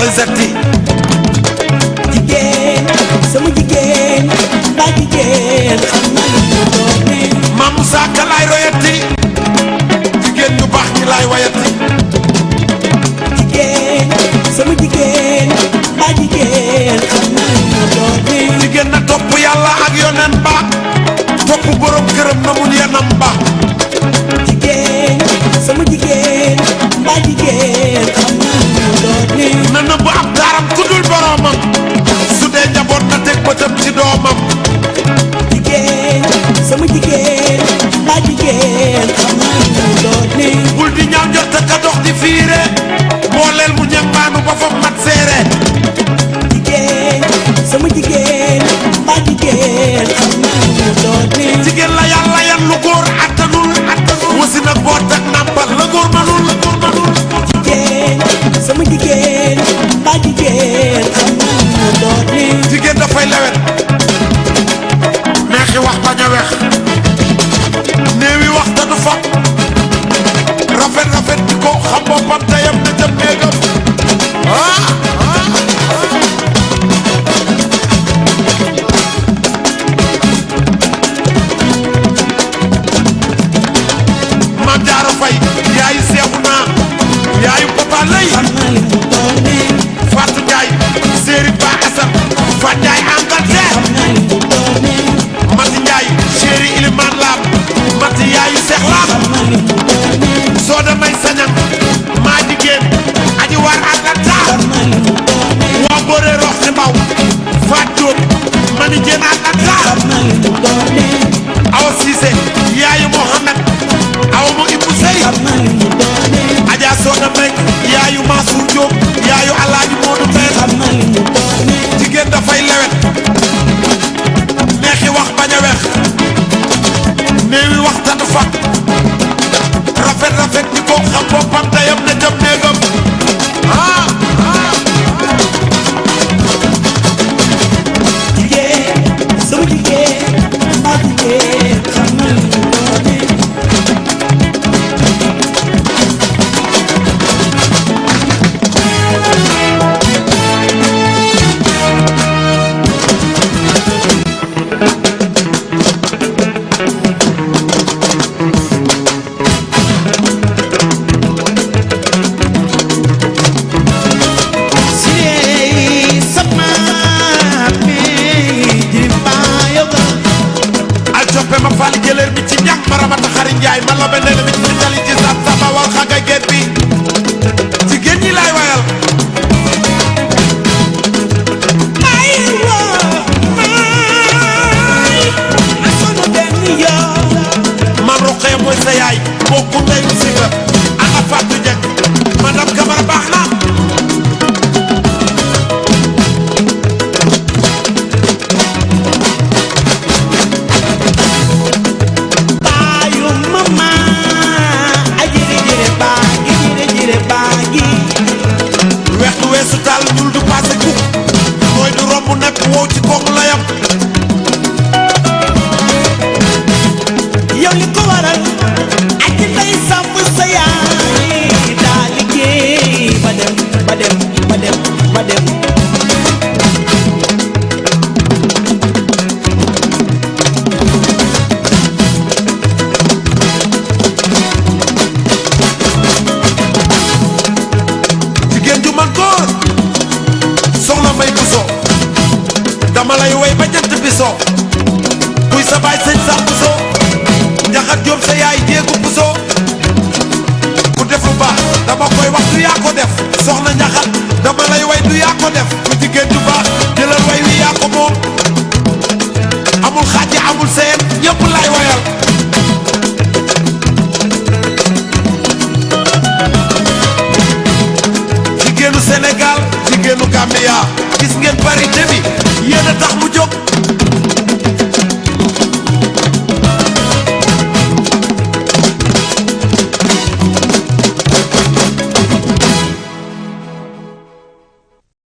Alizati jigéen sama jigéen ba jigéen xam na lu mu doone Mam Moussa Ka laay royati jigéen ñu baax ñi laay wayati jigéen sama jigéen ba jigéen xam na lu mu doone jigéen na topp yàlla ak yonen ba topp borom këram na mun yenam ba jigéen sama jigéen ba jigéen xam na lu mu doone na nëbb ab daaram ku dul boromam su dee njaboot na teg bëtam ci doomam jigéen sama jigéen ba jigéen xam na lu mu doone bul di ñaaw njort ka dox di fiire booleel mu ñambaanu ba fa mat seere jigéen sama jigéen ba jigéen xam na lu mu doone jigéen la yàlla yan lu góor attanul wasi nag boot ak nàmpal la góor manul jigéen sama jigéen ba jigéen xam na lu mu doone jigéen dafay lewet neexi wax bañ a wex néewi wax te du fa rafet di ko xam boppam te yam na jëm néegam Maam Jaara Fay yaayu seexu naa yaayu papa lay xam na lu mu doone Fatou Ndiaye séeri Ba Assane Fatou Ndiaye Angleterre xam na lu mu doone Mati Ndiaye chéri Iliman Lam Mati yaayu Seex Lam xam na lu mu doone Sooda May Sañang maa jigéen aji waar Atlanta xam na lu mu doone waa Boré Rox ci Mbaw Faat Diop mani jeen Atlanta xam na lu mu doone Awa Cissé yaayu Mohamed Awa mu Ibou Sey xam na lu mu doone Adja Sooda May yaayu Mansour Diop yaayu Alaaji Moodu Mbeen xam na lu mu doone jigéen dafay lewet neexi wax bañ a wex néewi wax tanu fa rafet di ko xam boppam te yam na jëm néegam jigéen sama jigéen ba jigéen xam na lu mu doone si sama mi jimba yoga al coppe ma faali jëleer bi ci ñàkk ma ramata xari njaay ma la beneen bi ci tali ci sab saba wal xaga geet bi jigéen ñi laay wayal ay wo may asonu benn yoon man roqee mooy sa yaay bokku ndey si nga ana Fatou Dieng madame Camara baax na baayu mama ajiri jire baagi weex du weesu taal ñuul du paase kuk mooy du romb nekk wow ci kook layam yow li ko waral aji fay sàmm sa yaay daa liggéey ba dem jigéen ju man góor soxna may buso dama lay way ba jant bi so kuy sa baay sëñ sax buso njaxat jóob sa yaay jéegu buso ku def lu baax dama koy wax du yaa ko def soxna njaxat dama lay way du yaa ko def ku jigéen ju baax